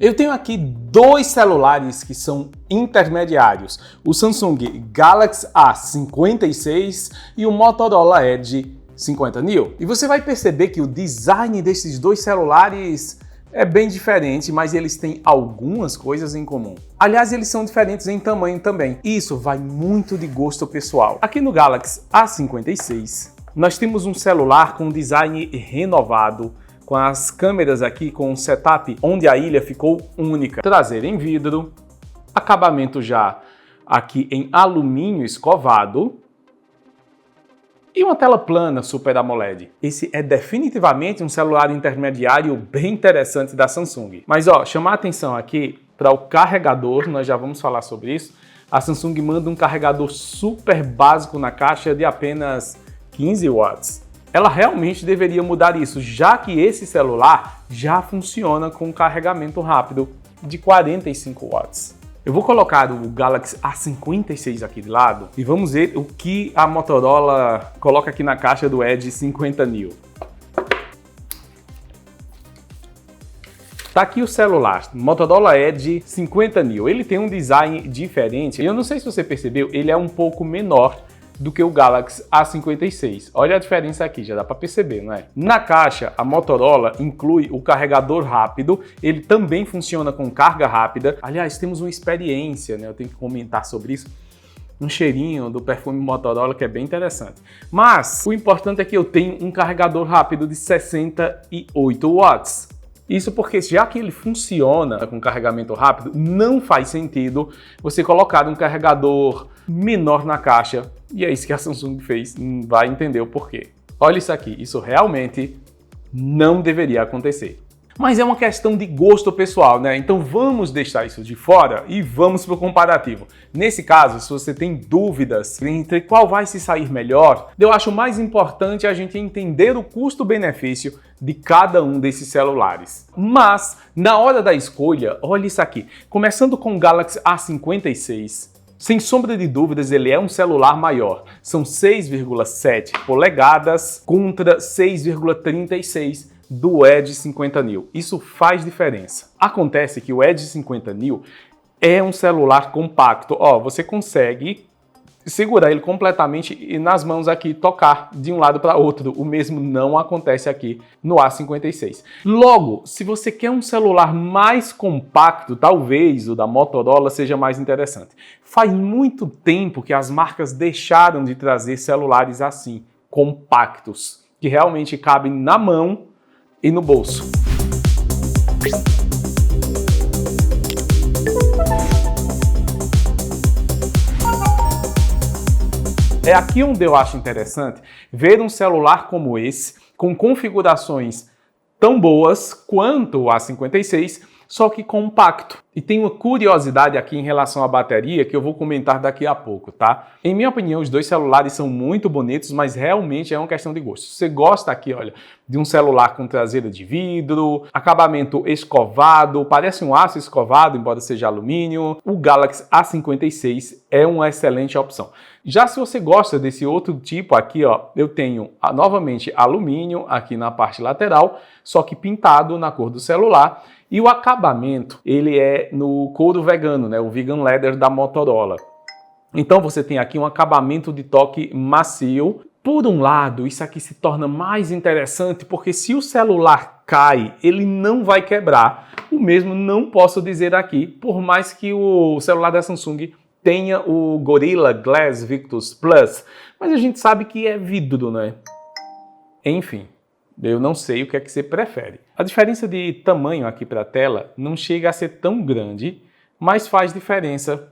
Eu tenho aqui dois celulares que são intermediários, o Samsung Galaxy A56 e o Motorola Edge 50 Neo. E você vai perceber que o design desses dois celulares é bem diferente, mas eles têm algumas coisas em comum. Aliás, eles são diferentes em tamanho também. Isso vai muito de gosto pessoal. Aqui no Galaxy A56, nós temos um celular com design renovado, com as câmeras aqui com um setup onde a ilha ficou única. Traseira em vidro, acabamento já aqui em alumínio escovado e uma tela plana Super AMOLED. Esse é definitivamente um celular intermediário bem interessante da Samsung. Mas chamar a atenção aqui para o carregador, nós já vamos falar sobre isso. A Samsung manda um carregador super básico na caixa de apenas 15 watts. Ela realmente deveria mudar isso, já que esse celular já funciona com carregamento rápido de 45 watts. Eu vou colocar o Galaxy A56 aqui de lado e vamos ver o que a Motorola coloca aqui na caixa do Edge 50 Neo. Tá aqui o celular, Motorola Edge 50 Neo. Ele tem um design diferente. Eu não sei se você percebeu, ele é um pouco menor do que o Galaxy A56. Olha a diferença aqui, já dá para perceber, não é? Na caixa, a Motorola inclui o carregador rápido, ele também funciona com carga rápida. Aliás, temos uma experiência, né? Eu tenho que comentar sobre isso. Um cheirinho do perfume Motorola que é bem interessante. Mas o importante é que eu tenho um carregador rápido de 68 watts. Isso porque, já que ele funciona com carregamento rápido, não faz sentido você colocar um carregador menor na caixa. E é isso que a Samsung fez, vai entender o porquê. Olha isso aqui, isso realmente não deveria acontecer. Mas é uma questão de gosto pessoal, né? Então vamos deixar isso de fora e vamos para o comparativo. Nesse caso, se você tem dúvidas entre qual vai se sair melhor, eu acho mais importante a gente entender o custo-benefício de cada um desses celulares. Mas, na hora da escolha, olha isso aqui. Começando com o Galaxy A56, sem sombra de dúvidas, ele é um celular maior. São 6,7 polegadas contra 6,36 do Edge 50 Neo. Isso faz diferença. Acontece que o Edge 50 Neo é um celular compacto. Você consegue segurar ele completamente e nas mãos aqui tocar de um lado para outro. O mesmo não acontece aqui no A56. Logo, se você quer um celular mais compacto, talvez o da Motorola seja mais interessante. Faz muito tempo que as marcas deixaram de trazer celulares assim, compactos, que realmente cabem na mão e no bolso. É aqui onde eu acho interessante ver um celular como esse, com configurações tão boas quanto o A56, só que compacto. E tem uma curiosidade aqui em relação à bateria que eu vou comentar daqui a pouco, tá? Em minha opinião, os dois celulares são muito bonitos, mas realmente é uma questão de gosto. Você gosta aqui, olha, de um celular com traseira de vidro, acabamento escovado, parece um aço escovado, embora seja alumínio. O Galaxy A56 é uma excelente opção. Já se você gosta desse outro tipo aqui, eu tenho novamente alumínio aqui na parte lateral, só que pintado na cor do celular. E o acabamento, ele é no couro vegano, né? O Vegan Leather da Motorola. Então você tem aqui um acabamento de toque macio. Por um lado, isso aqui se torna mais interessante porque se o celular cai, ele não vai quebrar. O mesmo não posso dizer aqui, por mais que o celular da Samsung tenha o Gorilla Glass Victus Plus, mas a gente sabe que é vidro, né? Enfim. Eu não sei o que é que você prefere. A diferença de tamanho aqui para a tela não chega a ser tão grande, mas faz diferença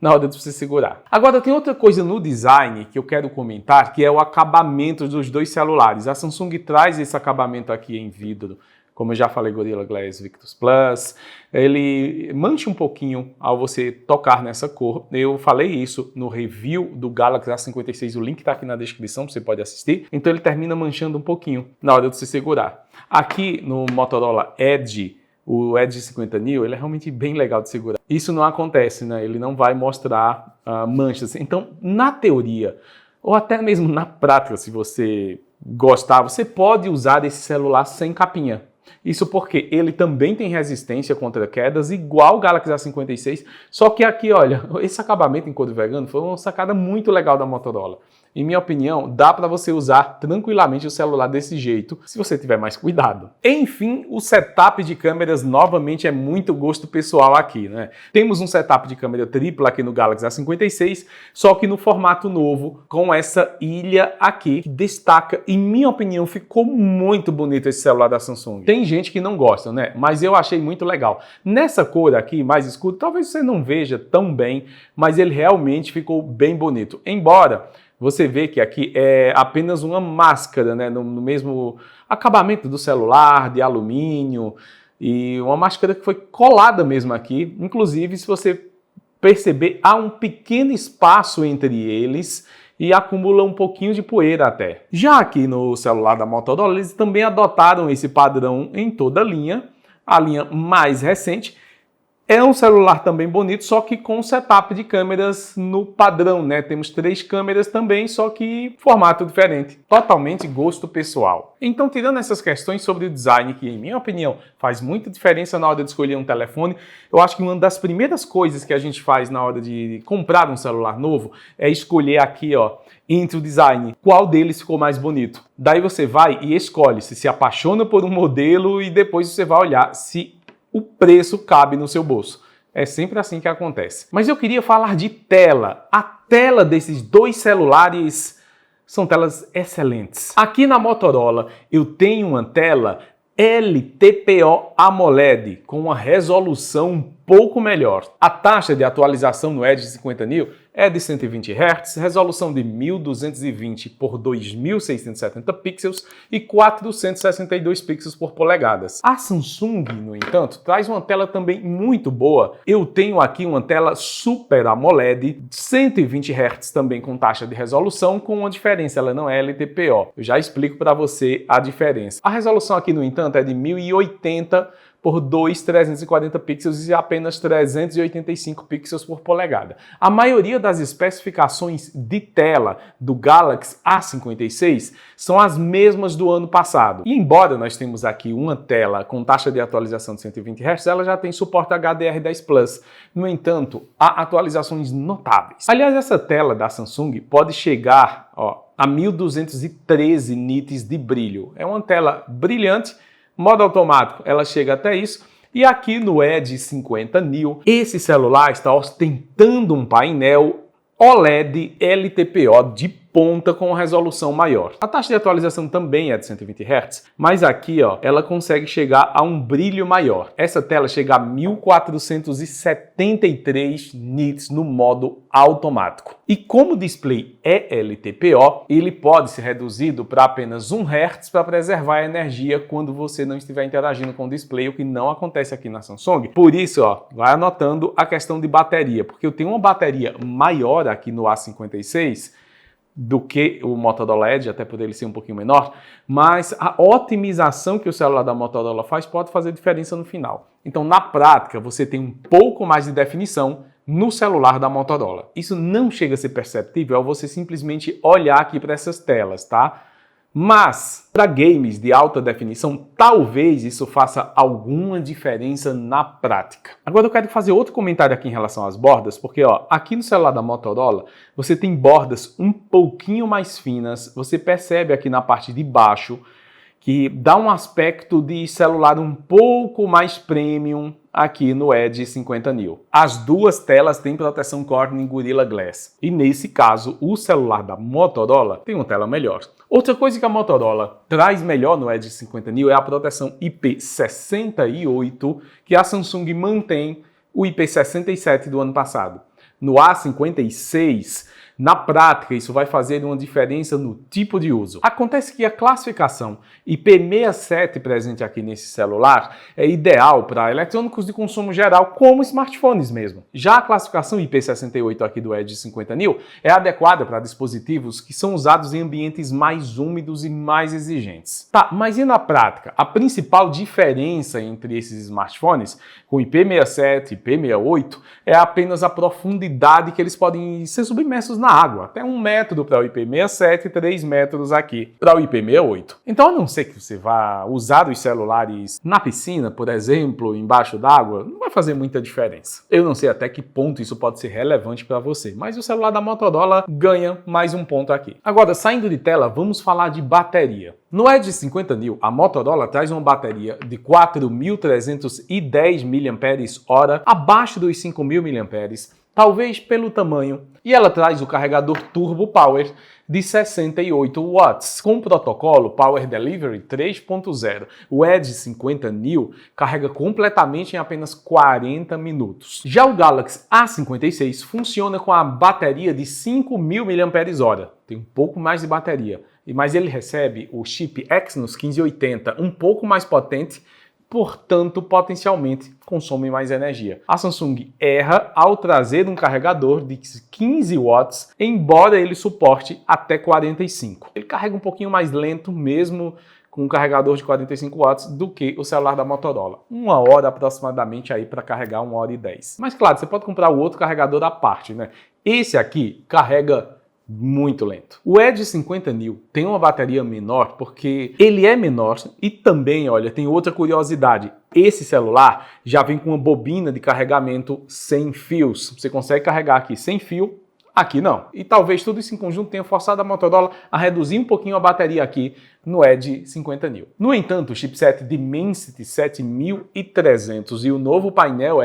na hora de você segurar. Agora tem outra coisa no design que eu quero comentar, que é o acabamento dos dois celulares. A Samsung traz esse acabamento aqui em vidro, como eu já falei, Gorilla Glass Victus Plus. Ele mancha um pouquinho ao você tocar nessa cor. Eu falei isso no review do Galaxy A56, o link está aqui na descrição, você pode assistir. Então ele termina manchando um pouquinho na hora de você segurar. Aqui no Motorola Edge, o Edge 50 Neo, ele é realmente bem legal de segurar. Isso não acontece, né? Ele não vai mostrar manchas. Então, na teoria, ou até mesmo na prática, se você gostar, você pode usar esse celular sem capinha. Isso porque ele também tem resistência contra quedas, igual o Galaxy A56, só que aqui, olha, esse acabamento em couro vegano foi uma sacada muito legal da Motorola. Em minha opinião, dá para você usar tranquilamente o celular desse jeito, se você tiver mais cuidado. Enfim, o setup de câmeras novamente é muito gosto pessoal aqui, né? Temos um setup de câmera tripla aqui no Galaxy A56, só que no formato novo, com essa ilha aqui, que destaca, em minha opinião, ficou muito bonito esse celular da Samsung. Tem gente que não gosta, né? Mas eu achei muito legal. Nessa cor aqui, mais escuro, talvez você não veja tão bem, mas ele realmente ficou bem bonito. Embora você vê que aqui é apenas uma máscara, né, no mesmo acabamento do celular, de alumínio, e uma máscara que foi colada mesmo aqui. Inclusive, se você perceber, há um pequeno espaço entre eles e acumula um pouquinho de poeira até. Já aqui no celular da Motorola, eles também adotaram esse padrão em toda a linha mais recente. É um celular também bonito, só que com setup de câmeras no padrão, né? Temos 3 câmeras também, só que formato diferente. Totalmente gosto pessoal. Então, tirando essas questões sobre o design, que em minha opinião faz muita diferença na hora de escolher um telefone, eu acho que uma das primeiras coisas que a gente faz na hora de comprar um celular novo é escolher aqui, ó, entre o design, qual deles ficou mais bonito. Daí você vai e escolhe, se apaixona por um modelo e depois você vai olhar se o preço cabe no seu bolso. É sempre assim que acontece. Mas eu queria falar de tela. A tela desses dois celulares são telas excelentes. Aqui na Motorola eu tenho uma tela LTPO AMOLED com uma resolução um pouco melhor. A taxa de atualização no Edge 50 Neo é de 120 Hz, resolução de 1220 por 2670 pixels e 462 pixels por polegadas. A Samsung, no entanto, traz uma tela também muito boa. Eu tenho aqui uma tela Super AMOLED, 120 Hz também com taxa de resolução, com uma diferença, ela não é LTPO. Eu já explico para você a diferença. A resolução aqui, no entanto, é de 1080 por 2.340 pixels e apenas 385 pixels por polegada. A maioria das especificações de tela do Galaxy A56 são as mesmas do ano passado. E embora nós temos aqui uma tela com taxa de atualização de 120 Hz, ela já tem suporte HDR10 Plus. No entanto, há atualizações notáveis. Aliás, essa tela da Samsung pode chegar, a 1213 nits de brilho. É uma tela brilhante. Modo automático, ela chega até isso. E aqui no Edge 50 Neo, esse celular está ostentando um painel OLED LTPO de ponta com resolução maior. A taxa de atualização também é de 120 Hz, mas aqui, ela consegue chegar a um brilho maior. Essa tela chega a 1473 nits no modo automático. E como o display é LTPO, ele pode ser reduzido para apenas 1 Hz para preservar a energia quando você não estiver interagindo com o display, o que não acontece aqui na Samsung. Por isso, vai anotando a questão de bateria, porque eu tenho uma bateria maior aqui no A56 do que o Motorola Edge, até por ele ser um pouquinho menor, mas a otimização que o celular da Motorola faz pode fazer diferença no final. Então, na prática, você tem um pouco mais de definição no celular da Motorola. Isso não chega a ser perceptível ao você simplesmente olhar aqui para essas telas, tá? Mas, para games de alta definição, talvez isso faça alguma diferença na prática. Agora eu quero fazer outro comentário aqui em relação às bordas, porque aqui no celular da Motorola, você tem bordas um pouquinho mais finas, você percebe aqui na parte de baixo que dá um aspecto de celular um pouco mais premium aqui no Edge 50 Neo. As duas telas têm proteção Corning Gorilla Glass. E nesse caso, o celular da Motorola tem uma tela melhor. Outra coisa que a Motorola traz melhor no Edge 50 Neo é a proteção IP68, que a Samsung mantém o IP67 do ano passado. No A56, na prática, isso vai fazer uma diferença no tipo de uso. Acontece que a classificação IP67 presente aqui nesse celular é ideal para eletrônicos de consumo geral, como smartphones mesmo. Já a classificação IP68 aqui do Edge 50 Neo é adequada para dispositivos que são usados em ambientes mais úmidos e mais exigentes. Tá, mas e na prática? A principal diferença entre esses smartphones com IP67 e IP68 é apenas a profundidade que eles podem ser submersos na água, até 1 metro para o IP67 e 3 metros aqui para o IP68. Então, a não ser que você vá usar os celulares na piscina, por exemplo, embaixo d'água, não vai fazer muita diferença. Eu não sei até que ponto isso pode ser relevante para você, mas o celular da Motorola ganha mais um ponto aqui. Agora, saindo de tela, vamos falar de bateria. No Edge 50New, a Motorola traz uma bateria de 4.310 mAh, abaixo dos 5.000 mAh, talvez pelo tamanho, e ela traz o carregador Turbo Power de 68 watts, com o protocolo Power Delivery 3.0. O Edge 50New carrega completamente em apenas 40 minutos. Já o Galaxy A56 funciona com a bateria de 5.000 mAh, tem um pouco mais de bateria, mas ele recebe o chip Exynos 1580, um pouco mais potente, portanto, potencialmente consome mais energia. A Samsung erra ao trazer um carregador de 15 watts, embora ele suporte até 45. Ele carrega um pouquinho mais lento mesmo com um carregador de 45 watts do que o celular da Motorola. 1 hora aproximadamente aí para carregar, 1 hora e 10. Mas claro, você pode comprar o outro carregador à parte, né? Esse aqui carrega muito lento. O Edge 50New tem uma bateria menor porque ele é menor e também, olha, tem outra curiosidade. Esse celular já vem com uma bobina de carregamento sem fios. Você consegue carregar aqui sem fio, aqui não. E talvez tudo isso em conjunto tenha forçado a Motorola a reduzir um pouquinho a bateria aqui no Edge 50New. No entanto, o chipset Dimensity 7300 e o novo painel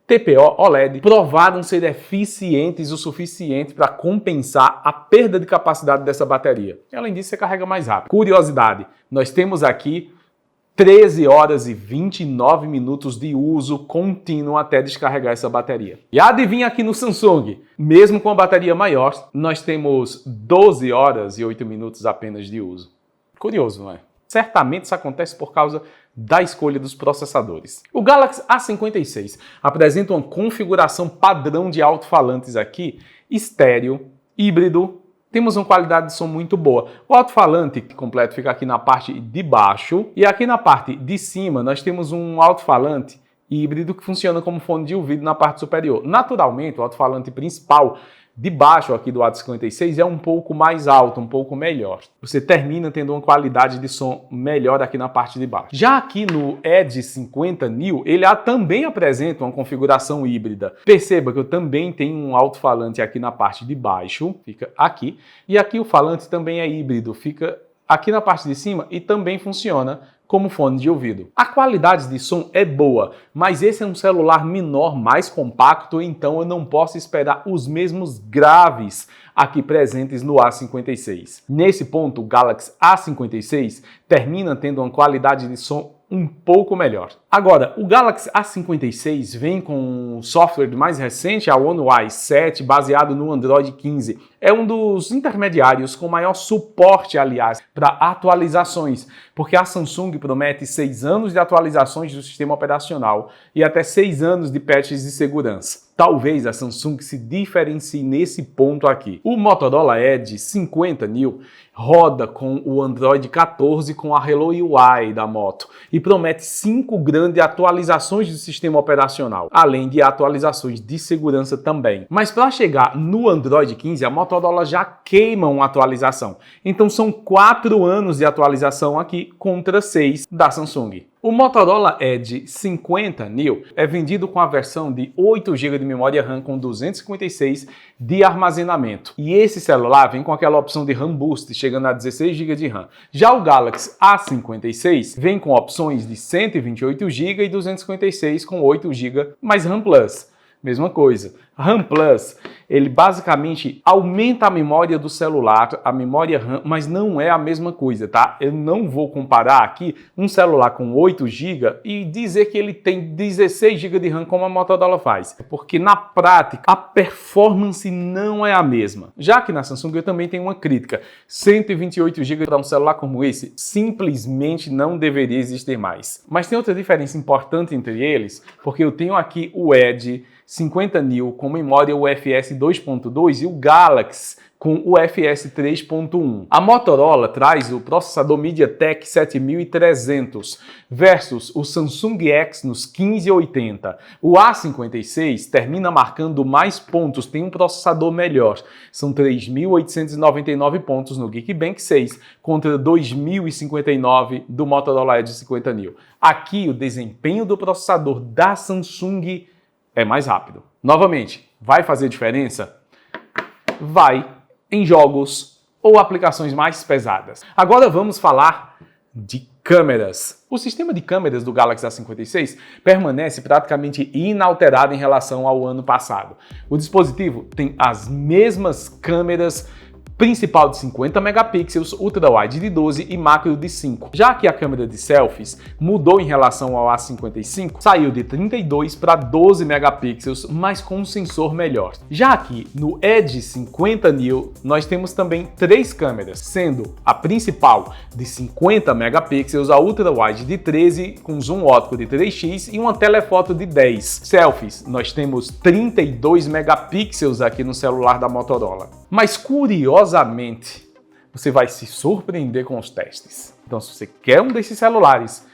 TPO OLED provaram ser eficientes o suficiente para compensar a perda de capacidade dessa bateria. Além disso, você carrega mais rápido. Curiosidade, nós temos aqui 13 horas e 29 minutos de uso contínuo até descarregar essa bateria. E adivinha aqui no Samsung, mesmo com a bateria maior, nós temos 12 horas e 8 minutos apenas de uso. Curioso, não é? Certamente isso acontece por causa da escolha dos processadores. O Galaxy A56 apresenta uma configuração padrão de alto-falantes aqui, estéreo, híbrido. Temos uma qualidade de som muito boa. O alto-falante completo fica aqui na parte de baixo e aqui na parte de cima nós temos um alto-falante híbrido que funciona como fone de ouvido na parte superior. Naturalmente, o alto-falante principal de baixo aqui do A56 é um pouco mais alto, um pouco melhor. Você termina tendo uma qualidade de som melhor aqui na parte de baixo. Já aqui no Edge 50New, ele também apresenta uma configuração híbrida. Perceba que eu também tenho um alto-falante aqui na parte de baixo, fica aqui, e aqui o falante também é híbrido, fica aqui na parte de cima e também funciona como fone de ouvido. A qualidade de som é boa, mas esse é um celular menor, mais compacto, então eu não posso esperar os mesmos graves aqui presentes no A56. Nesse ponto, o Galaxy A56 termina tendo uma qualidade de som um pouco melhor. Agora, o Galaxy A56 vem com um software mais recente, a One UI 7, baseado no Android 15. É um dos intermediários com maior suporte, aliás, para atualizações, porque a Samsung promete 6 anos de atualizações do sistema operacional e até 6 anos de patches de segurança. Talvez a Samsung se diferencie nesse ponto aqui. O Motorola Edge 50New roda com o Android 14 com a Hello UI da Moto e promete 5 grandes atualizações do sistema operacional, além de atualizações de segurança também. Mas para chegar no Android 15, a Motorola já queima uma atualização. Então são 4 anos de atualização aqui contra 6 da Samsung. O Motorola Edge 50New é vendido com a versão de 8 GB de memória RAM com 256 de armazenamento. E esse celular vem com aquela opção de RAM Boost, chegando a 16 GB de RAM. Já o Galaxy A56 vem com opções de 128 GB e 256 com 8 GB mais RAM Plus. Mesma coisa. RAM Plus, ele basicamente aumenta a memória do celular, a memória RAM, mas não é a mesma coisa, tá? Eu não vou comparar aqui um celular com 8 GB e dizer que ele tem 16 GB de RAM como a Motorola faz, porque na prática a performance não é a mesma. Já que na Samsung eu também tenho uma crítica, 128 GB para um celular como esse simplesmente não deveria existir mais. Mas tem outra diferença importante entre eles, porque eu tenho aqui o Edge 50New com memória UFS 2.2 e o Galaxy com o UFS 3.1. A Motorola traz o processador MediaTek 7300 versus o Samsung Exynos 1580. O A56 termina marcando mais pontos, tem um processador melhor. São 3.899 pontos no Geekbench 6 contra 2.059 do Motorola Edge 50 Neo. Aqui o desempenho do processador da Samsung é mais rápido. Novamente, vai fazer diferença? Vai em jogos ou aplicações mais pesadas. Agora vamos falar de câmeras. O sistema de câmeras do Galaxy A56 permanece praticamente inalterado em relação ao ano passado. O dispositivo tem as mesmas câmeras principal de 50 megapixels, ultra-wide de 12 e macro de 5. Já que a câmera de selfies mudou em relação ao A55, saiu de 32 para 12 megapixels, mas com um sensor melhor. Já aqui no Edge 50 Neo, nós temos também 3 câmeras, sendo a principal de 50 megapixels, a ultra-wide de 13 com zoom óptico de 3x e uma telefoto de 10. Selfies, nós temos 32 megapixels aqui no celular da Motorola. Mas curiosamente, você vai se surpreender com os testes. Então, se você quer um desses celulares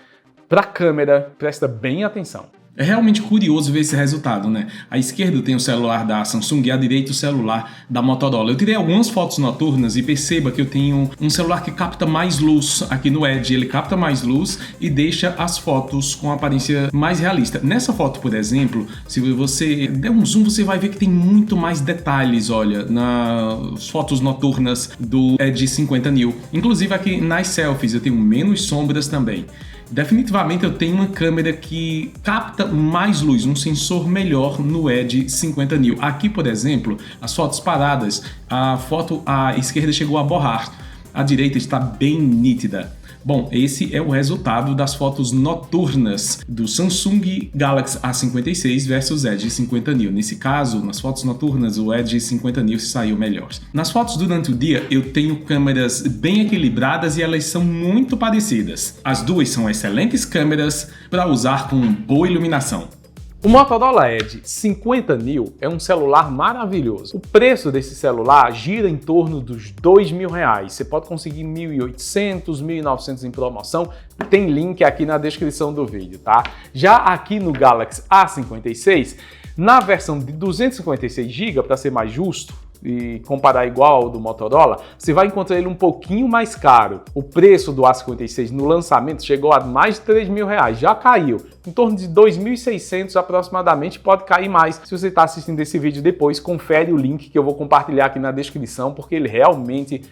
para câmera, presta bem atenção. É realmente curioso ver esse resultado, né? À esquerda tem o celular da Samsung e à direita o celular da Motorola. Eu tirei algumas fotos noturnas e perceba que eu tenho um celular que capta mais luz aqui no Edge. Ele capta mais luz e deixa as fotos com aparência mais realista. Nessa foto, por exemplo, se você der um zoom, você vai ver que tem muito mais detalhes, olha, nas fotos noturnas do Edge 50 Neo. Inclusive aqui nas selfies eu tenho menos sombras também. Definitivamente eu tenho uma câmera que capta mais luz, um sensor melhor no Edge 50 Neo. Aqui, por exemplo, as fotos paradas, a foto à esquerda chegou a borrar, a direita está bem nítida. Bom, esse é o resultado das fotos noturnas do Samsung Galaxy A56 versus Edge 50 Neo. Nesse caso, nas fotos noturnas, o Edge 50 Neo se saiu melhor. Nas fotos durante o dia, eu tenho câmeras bem equilibradas e elas são muito parecidas. As duas são excelentes câmeras para usar com boa iluminação. O Motorola Edge 50 Neo é um celular maravilhoso. O preço desse celular gira em torno dos R$2.000. Você pode conseguir 1.800, 1.900 em promoção. Tem link aqui na descrição do vídeo, tá? Já aqui no Galaxy A56, na versão de 256 GB, para ser mais justo, e comparar igual ao do Motorola, você vai encontrar ele um pouquinho mais caro. O preço do A56 no lançamento chegou a mais de R$3.000, já caiu, em torno de 2.600 aproximadamente, pode cair mais. Se você está assistindo esse vídeo depois, confere o link que eu vou compartilhar aqui na descrição, porque ele realmente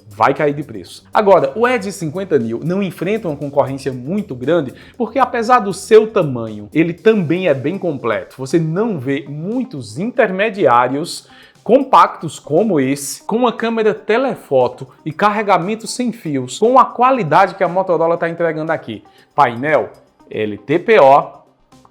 vai cair de preço. Agora, o Edge 50 Neo não enfrenta uma concorrência muito grande, porque apesar do seu tamanho, ele também é bem completo. Você não vê muitos intermediários compactos como esse, com uma câmera telefoto e carregamento sem fios, com a qualidade que a Motorola está entregando aqui. Painel LTPO,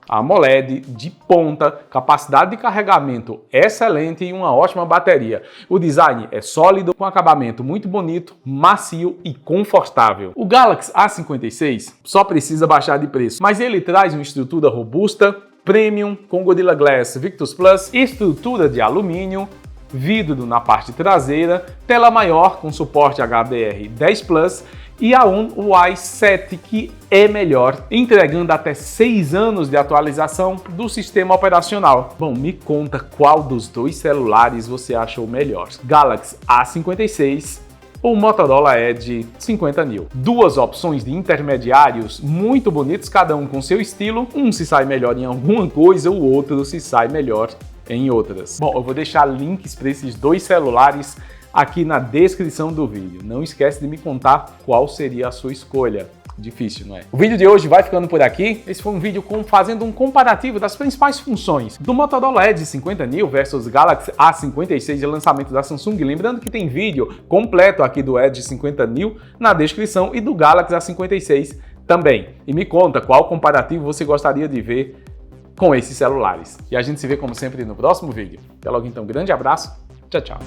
AMOLED de ponta, capacidade de carregamento excelente e uma ótima bateria. O design é sólido, com acabamento muito bonito, macio e confortável. O Galaxy A56 só precisa baixar de preço, mas ele traz uma estrutura robusta, premium, com Gorilla Glass Victus Plus, estrutura de alumínio, vidro na parte traseira, tela maior com suporte HDR10 Plus e a One UI 7 que é melhor, entregando até 6 anos de atualização do sistema operacional. Bom, me conta qual dos dois celulares você achou melhor, Galaxy A56 ou Motorola Edge 50 Neo. Duas opções de intermediários muito bonitos, cada um com seu estilo. Um se sai melhor em alguma coisa, o outro se sai melhor em outras. Bom, eu vou deixar links para esses dois celulares aqui na descrição do vídeo. Não esquece de me contar qual seria a sua escolha. Difícil, não é? O vídeo de hoje vai ficando por aqui. Esse foi um vídeo fazendo um comparativo das principais funções do Motorola Edge 50 Neo versus Galaxy A56 de lançamento da Samsung. Lembrando que tem vídeo completo aqui do Edge 50 Neo na descrição e do Galaxy A56 também. E me conta qual comparativo você gostaria de ver com esses celulares. E a gente se vê como sempre no próximo vídeo. Até logo então, grande abraço, tchau, tchau.